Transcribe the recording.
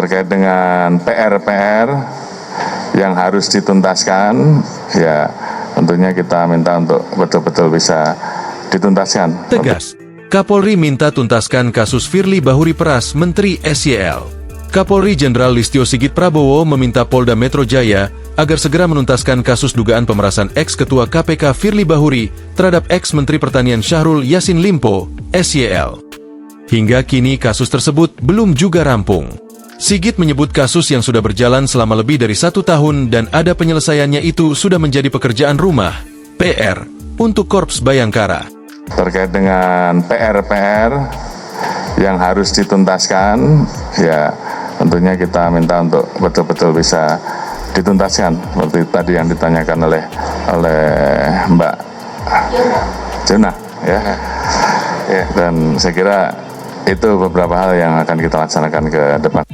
terkait dengan PR-PR yang harus dituntaskan, ya tentunya kita minta untuk betul-betul bisa dituntaskan. Tegas, Kapolri minta tuntaskan kasus Firly Bahuri Peras, Menteri SYL. Kapolri Jenderal Listio Sigit Prabowo meminta Polda Metro Jaya agar segera menuntaskan kasus dugaan pemerasan ex-ketua KPK Firly Bahuri terhadap ex-Menteri Pertanian Syahrul Yassin Limpo, SYL. Hingga kini kasus tersebut belum juga rampung. Sigit menyebut kasus yang sudah berjalan selama lebih dari 1 tahun dan ada penyelesaiannya itu sudah menjadi pekerjaan rumah, PR, untuk Korps Bayangkara. Terkait dengan PR-PR yang harus dituntaskan, ya tentunya kita minta untuk betul-betul bisa dituntaskan. Seperti tadi yang ditanyakan oleh Mbak Jona, ya. Dan saya kira itu beberapa hal yang akan kita laksanakan ke depan.